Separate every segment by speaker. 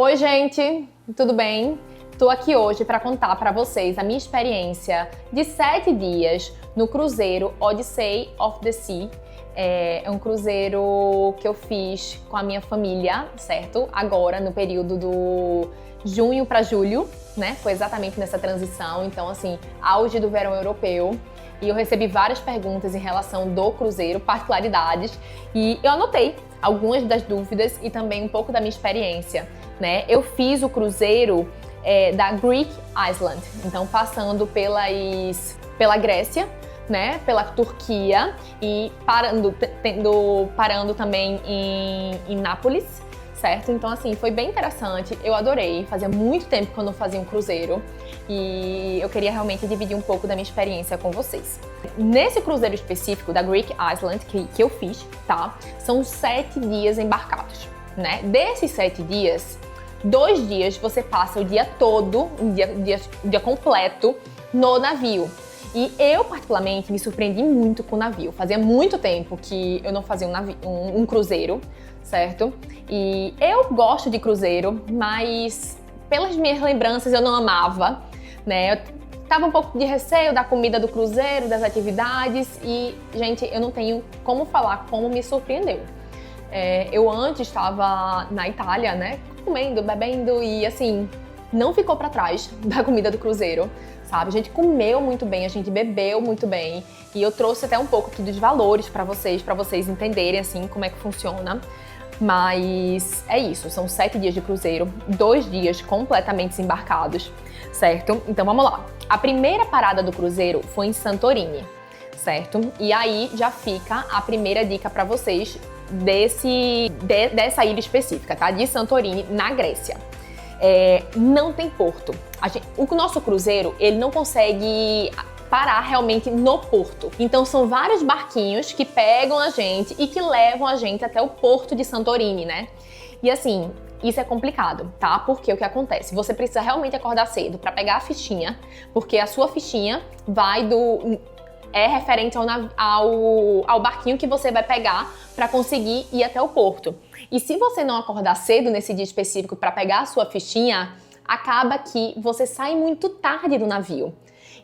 Speaker 1: Oi, gente, tudo bem? Tô aqui hoje para contar para vocês a minha experiência de 7 dias no cruzeiro Odyssey of the Sea. É um cruzeiro que eu fiz com a minha família, certo? Agora, no período do junho para julho, né? Foi exatamente nessa transição, então assim, auge do verão europeu. E eu recebi várias perguntas em relação do cruzeiro, particularidades, e eu anotei algumas das dúvidas e também um pouco da minha experiência, né? Eu fiz o cruzeiro da Greek Island, então passando pela Grécia, né? Pela Turquia e parando também em Nápoles, certo? Então assim, foi bem interessante, eu adorei, fazia muito tempo que eu não fazia um cruzeiro e eu queria realmente dividir um pouco da minha experiência com vocês. Nesse cruzeiro específico da Greek Island que eu fiz, tá? São 7 dias embarcados, né? Desses 7 dias, 2 dias você passa o dia todo, um dia completo no navio. E eu, particularmente, me surpreendi muito com o navio. Fazia muito tempo que eu não fazia um cruzeiro, certo? E eu gosto de cruzeiro, mas pelas minhas lembranças eu não amava, né? Eu tava um pouco de receio da comida do cruzeiro, das atividades e, gente, eu não tenho como falar como me surpreendeu. Eu antes estava na Itália, né? Comendo, bebendo e, assim, não ficou pra trás da comida do cruzeiro, sabe? A gente comeu muito bem, a gente bebeu muito bem e eu trouxe até um pouco aqui dos valores pra vocês entenderem, assim, como é que funciona. Mas é isso, são 7 dias de cruzeiro, 2 dias completamente embarcados, certo? Então vamos lá. A primeira parada do cruzeiro foi em Santorini, certo? E aí já fica a primeira dica pra vocês dessa ilha específica, tá? De Santorini, na Grécia. Não tem porto. O nosso cruzeiro, ele não consegue parar realmente no porto. Então são vários barquinhos que pegam a gente e que levam a gente até o porto de Santorini, né? E assim, isso é complicado, tá? Porque o que acontece? Você precisa realmente acordar cedo para pegar a fichinha, porque a sua fichinha é referente ao barquinho que você vai pegar para conseguir ir até o porto. E se você não acordar cedo nesse dia específico para pegar a sua fichinha, acaba que você sai muito tarde do navio.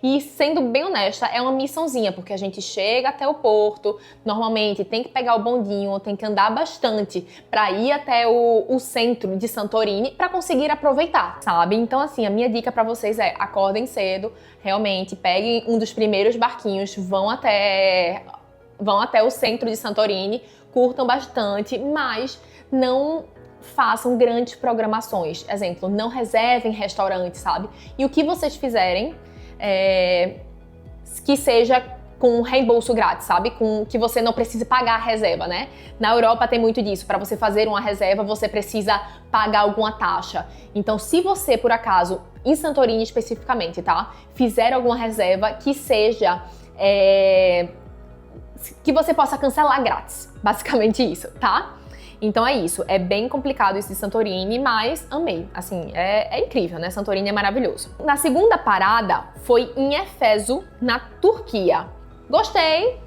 Speaker 1: E sendo bem honesta, é uma missãozinha, porque a gente chega até o porto, normalmente tem que pegar o bondinho, tem que andar bastante para ir até o centro de Santorini para conseguir aproveitar, sabe? Então assim, a minha dica para vocês é acordem cedo, realmente peguem um dos primeiros barquinhos, vão até o centro de Santorini, curtam bastante, mas não façam grandes programações. Exemplo, não reservem restaurantes, sabe? E o que vocês fizerem, que seja com reembolso grátis, sabe? Com que você não precise pagar a reserva, né? Na Europa tem muito disso. Para você fazer uma reserva, você precisa pagar alguma taxa. Então, se você, por acaso, em Santorini especificamente, tá? Fizer alguma reserva que seja... que você possa cancelar grátis. Basicamente isso, tá? Então é isso, é bem complicado esse de Santorini, mas amei, assim, é incrível, né? Santorini é maravilhoso. Na segunda parada foi em Éfeso, na Turquia. Gostei,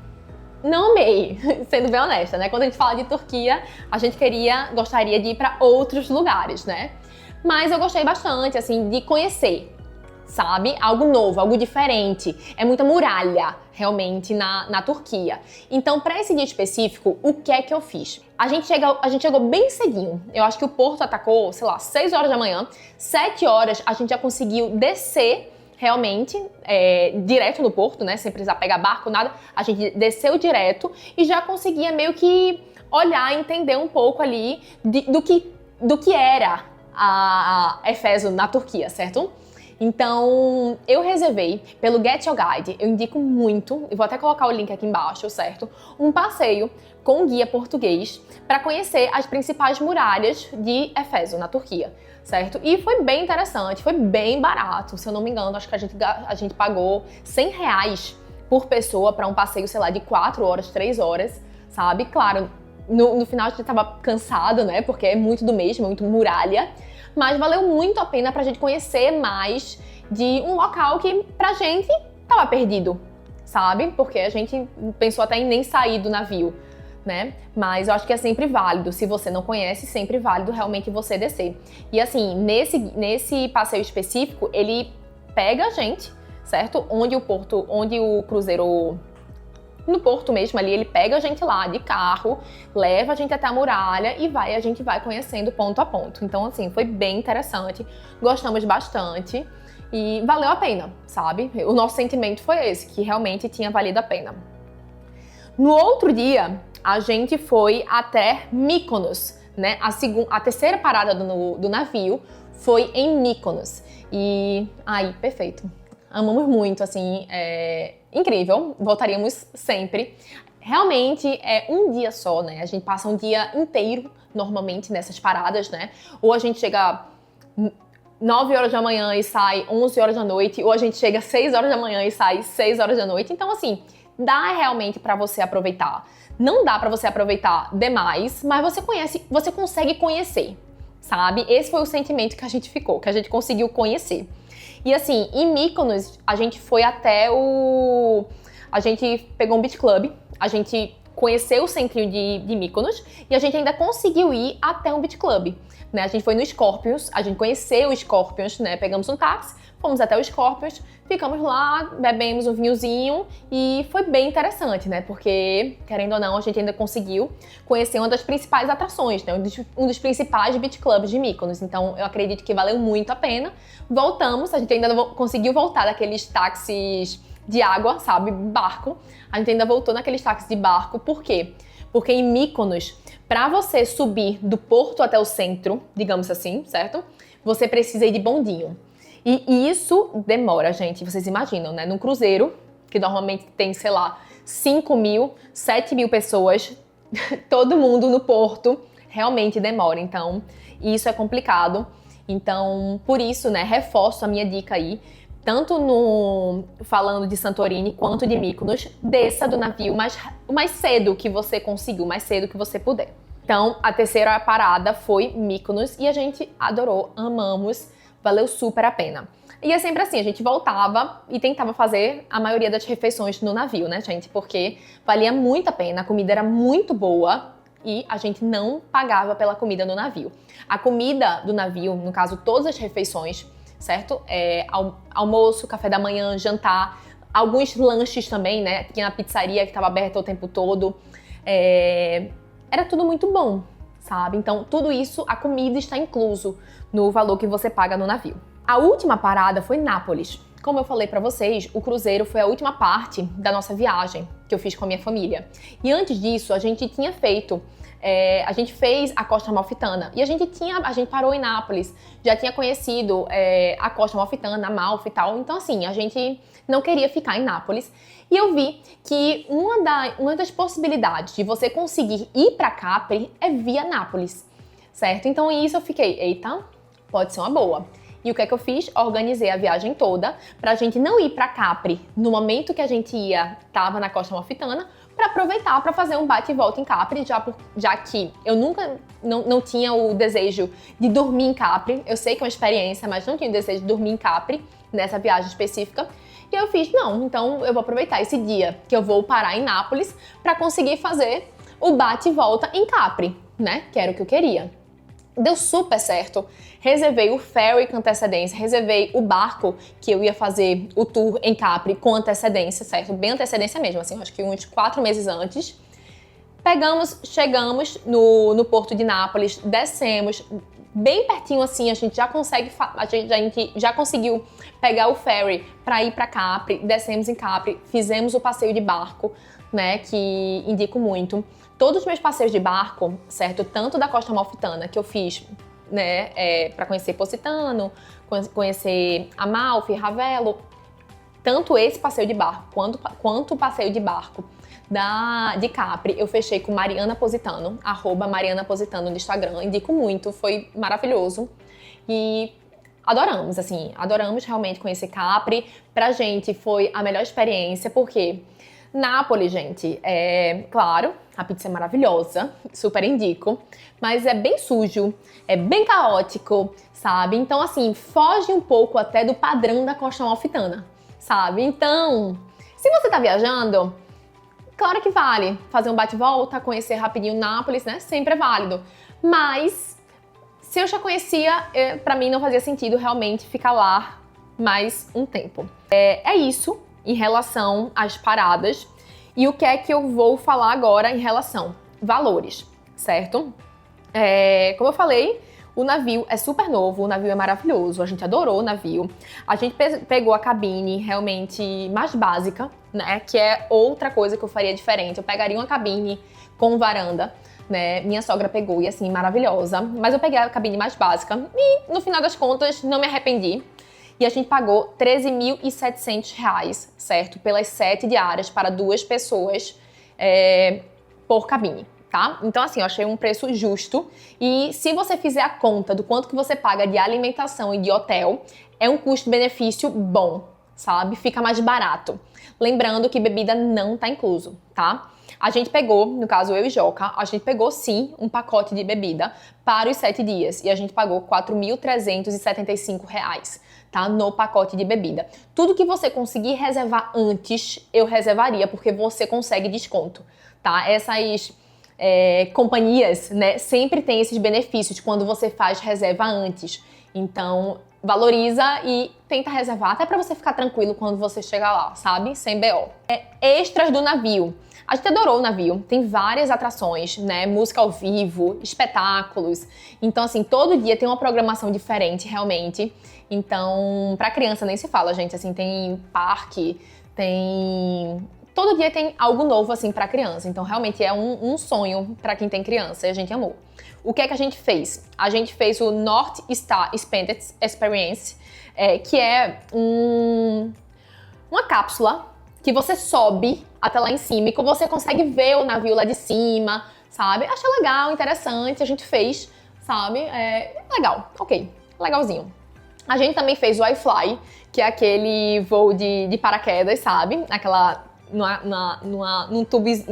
Speaker 1: não amei, sendo bem honesta, né? Quando a gente fala de Turquia, a gente gostaria de ir para outros lugares, né? Mas eu gostei bastante, assim, de conhecer, sabe? Algo novo, algo diferente. É muita muralha, realmente, na Turquia. Então, para esse dia específico, o que é que eu fiz? A gente chegou bem cedinho. Eu acho que o porto atacou, sei lá, 6 horas da manhã. 7 horas a gente já conseguiu descer realmente, direto no porto, né? Sem precisar pegar barco, nada. A gente desceu direto e já conseguia meio que olhar, entender um pouco ali do que era a Éfeso na Turquia, certo? Então, eu reservei pelo Get Your Guide, eu indico muito, eu vou até colocar o link aqui embaixo, certo? Um passeio com um guia português para conhecer as principais muralhas de Éfeso, na Turquia, certo? E foi bem interessante, foi bem barato, se eu não me engano, acho que a gente pagou R$100 por pessoa para um passeio, sei lá, de 4 horas, 3 horas, sabe? Claro, no final a gente tava cansado, né? Porque é muito do mesmo, é muito muralha. Mas valeu muito a pena pra gente conhecer mais de um local que pra gente tava perdido, sabe? Porque a gente pensou até em nem sair do navio, né? Mas eu acho que é sempre válido, se você não conhece, sempre válido realmente você descer. E assim, nesse passeio específico, ele pega a gente, certo? Onde o cruzeiro, no porto mesmo ali, ele pega a gente lá de carro, leva a gente até a muralha e a gente vai conhecendo ponto a ponto. Então assim, foi bem interessante, gostamos bastante e valeu a pena, sabe? O nosso sentimento foi esse, que realmente tinha valido a pena. No outro dia, a gente foi até Mykonos, né? A terceira parada do navio foi em Mykonos. E aí, perfeito. Amamos muito, assim, incrível. Voltaríamos sempre. Realmente é um dia só, né? A gente passa um dia inteiro normalmente nessas paradas, né? Ou a gente chega 9 horas da manhã e sai 11 horas da noite, ou a gente chega 6 horas da manhã e sai 6 horas da noite. Então, assim, dá realmente pra você aproveitar. Não dá pra você aproveitar demais, mas você consegue conhecer, sabe? Esse foi o sentimento que a gente ficou, que a gente conseguiu conhecer. E assim, em Mykonos, a gente foi até a gente pegou um beach club, a gente conheceu o centrinho de Mykonos e a gente ainda conseguiu ir até um beach club, né? A gente foi no Scorpions, a gente conheceu o Scorpions, né? Pegamos um táxi, fomos até o Scorpions, ficamos lá, bebemos um vinhozinho e foi bem interessante, né? Porque, querendo ou não, a gente ainda conseguiu conhecer uma das principais atrações, né? Um dos principais beach clubs de Mykonos. Então, eu acredito que valeu muito a pena. Voltamos, a gente ainda conseguiu voltar daqueles táxis de água, sabe? Barco. A gente ainda voltou naqueles táxis de barco. Por quê? Porque em Mykonos, para você subir do porto até o centro, digamos assim, certo? Você precisa ir de bondinho. E isso demora, gente. Vocês imaginam, né? Num cruzeiro, que normalmente tem, sei lá, 5.000, 7.000 pessoas, todo mundo no porto, realmente demora. Então, isso é complicado. Então, por isso, né, reforço a minha dica aí. Tanto falando de Santorini quanto de Mykonos, desça do navio o mais cedo que você conseguiu, o mais cedo que você puder. Então, a terceira parada foi Mykonos e a gente adorou, amamos, valeu super a pena. E é sempre assim, a gente voltava e tentava fazer a maioria das refeições no navio, né, gente? Porque valia muito a pena, a comida era muito boa e a gente não pagava pela comida no navio. A comida do navio, no caso, todas as refeições, certo? Almoço, café da manhã, jantar, alguns lanches também, né? Tinha na pizzaria que estava aberta o tempo todo. Era tudo muito bom, sabe? Então, tudo isso, a comida está incluso no valor que você paga no navio. A última parada foi Nápoles. Como eu falei pra vocês, o cruzeiro foi a última parte da nossa viagem que eu fiz com a minha família. E antes disso, a gente tinha feito... a gente fez a Costa Amalfitana e a gente parou em Nápoles, já tinha conhecido a Costa Amalfitana, Amalfi e tal, então assim, a gente não queria ficar em Nápoles e eu vi que uma das possibilidades de você conseguir ir para Capri é via Nápoles, certo? Então isso eu fiquei, eita, pode ser uma boa. E o que é que eu fiz? Organizei a viagem toda pra gente não ir pra Capri no momento que a gente tava na Costa Amalfitana, para aproveitar para fazer um bate e volta em Capri, já que eu nunca não tinha o desejo de dormir em Capri. Eu sei que é uma experiência, mas não tinha o desejo de dormir em Capri nessa viagem específica. E eu fiz, não, então eu vou aproveitar esse dia que eu vou parar em Nápoles para conseguir fazer o bate e volta em Capri, né? Que era o que eu queria. Deu super certo. Reservei o ferry com antecedência, reservei o barco que eu ia fazer o tour em Capri com antecedência, certo? Bem antecedência mesmo, assim, acho que uns 4 meses antes. Chegamos no porto de Nápoles, descemos, bem pertinho assim, a gente já conseguiu pegar o ferry para ir para Capri, descemos em Capri, fizemos o passeio de barco, né, que indico muito. Todos os meus passeios de barco, certo? Tanto da Costa Amalfitana, que eu fiz, né, para conhecer Positano, conhecer Amalfi, Ravello, tanto esse passeio de barco quanto o passeio de barco de Capri, eu fechei com Mariana Positano, @MarianaPositano no Instagram. Indico muito, foi maravilhoso. E adoramos, assim, adoramos realmente conhecer Capri. Pra gente foi a melhor experiência, porque Nápoles, gente, claro, a pizza é maravilhosa, super indico, mas é bem sujo, é bem caótico, sabe? Então, assim, foge um pouco até do padrão da Costa Amalfitana, sabe? Então, se você tá viajando, Claro que vale fazer um bate-volta, conhecer rapidinho Nápoles, né? Sempre é válido. Mas se eu já conhecia, pra mim não fazia sentido realmente ficar lá mais um tempo. É isso em relação às paradas. E o que é que eu vou falar agora em relação valores, certo? Como eu falei, o navio é super novo, o navio é maravilhoso, a gente adorou o navio. A gente pegou a cabine realmente mais básica, né? Que é outra coisa que eu faria diferente. Eu pegaria uma cabine com varanda, né? Minha sogra pegou e assim, maravilhosa. Mas eu peguei a cabine mais básica e no final das contas não me arrependi. E a gente pagou R$13.700, certo? Pelas 7 diárias para 2 pessoas por cabine. Tá? Então assim, eu achei um preço justo e se você fizer a conta do quanto que você paga de alimentação e de hotel, é um custo-benefício bom, sabe? Fica mais barato. Lembrando que bebida não tá incluso, tá? A gente pegou, no caso eu e Joca, a gente pegou sim um pacote de bebida para os 7 dias e a gente pagou R$4.375, tá? No pacote de bebida. Tudo que você conseguir reservar antes, eu reservaria porque você consegue desconto, tá? Essas companhias, né, sempre tem esses benefícios quando você faz reserva antes. Então, valoriza e tenta reservar, até pra você ficar tranquilo quando você chegar lá, sabe? Sem BO. Extras do navio. A gente adorou o navio, tem várias atrações, né? Música ao vivo, espetáculos. Então, assim, todo dia tem uma programação diferente, realmente. Então, pra criança nem se fala, gente. Assim, tem parque, todo dia tem algo novo, assim, pra criança. Então, realmente é um sonho pra quem tem criança e a gente amou. O que é que a gente fez? A gente fez o North Star Expanded Experience, que é uma cápsula que você sobe até lá em cima e que você consegue ver o navio lá de cima, sabe? Achei legal, interessante, a gente fez, sabe? Legal, ok, legalzinho. A gente também fez o iFly, que é aquele voo de paraquedas, sabe? No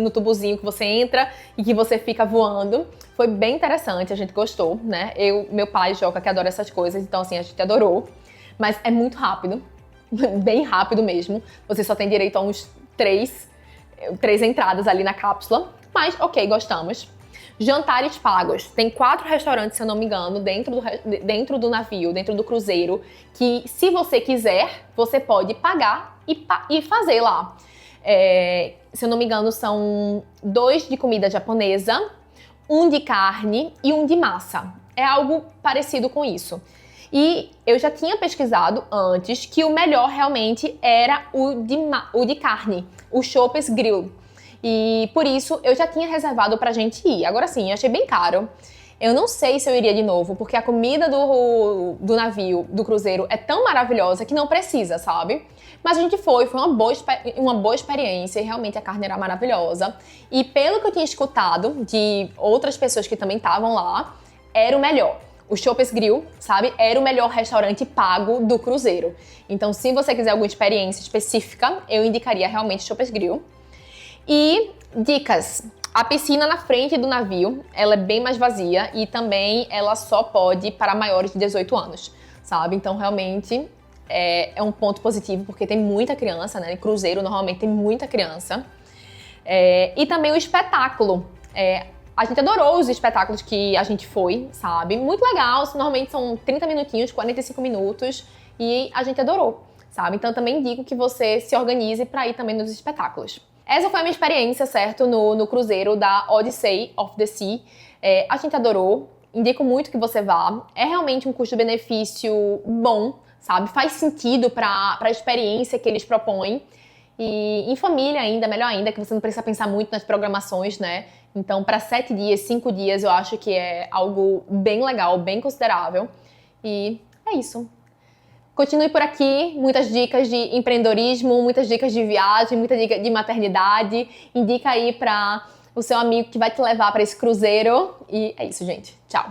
Speaker 1: tubozinho que você entra e que você fica voando. Foi bem interessante, a gente gostou, né? Meu pai, Joca, que adora essas coisas, então assim, a gente adorou. Mas é muito rápido, bem rápido mesmo. Você só tem direito a uns 3 entradas ali na cápsula. Mas ok, gostamos. Jantares pagos. Tem 4 restaurantes, se eu não me engano, dentro do navio, dentro do cruzeiro, que se você quiser, você pode pagar e fazer lá. Se eu não me engano, são 2 de comida japonesa, 1 de carne e 1 de massa. É algo parecido com isso. E eu já tinha pesquisado antes que o melhor realmente era o de carne, o Chopper's Grill. E por isso eu já tinha reservado pra gente ir. Agora sim, eu achei bem caro. Eu não sei se eu iria de novo, porque a comida do navio, do cruzeiro, é tão maravilhosa que não precisa, sabe? Mas a gente foi uma boa experiência e realmente a carne era maravilhosa. E pelo que eu tinha escutado de outras pessoas que também estavam lá, era o melhor. O Chopper's Grill, sabe? Era o melhor restaurante pago do cruzeiro. Então, se você quiser alguma experiência específica, eu indicaria realmente Chopper's Grill. E dicas. A piscina na frente do navio, ela é bem mais vazia e também ela só pode para maiores de 18 anos, sabe? Então, realmente, é um ponto positivo, porque tem muita criança, né? Cruzeiro, normalmente, tem muita criança. E também o espetáculo. A gente adorou os espetáculos que a gente foi, sabe? Muito legal, normalmente são 30 minutinhos, 45 minutos, e a gente adorou, sabe? Então, também digo que você se organize para ir também nos espetáculos. Essa foi a minha experiência, certo? No cruzeiro da Odyssey of the Sea. A gente adorou, indico muito que você vá. É realmente um custo-benefício bom, sabe? Faz sentido para a experiência que eles propõem. E em família ainda, melhor ainda, que você não precisa pensar muito nas programações, né? Então, para 7 dias, 5 dias, eu acho que é algo bem legal, bem considerável. E é isso. Continue por aqui, muitas dicas de empreendedorismo, muitas dicas de viagem, muita dica de maternidade. Indica aí para o seu amigo que vai te levar para esse cruzeiro. E é isso, gente. Tchau!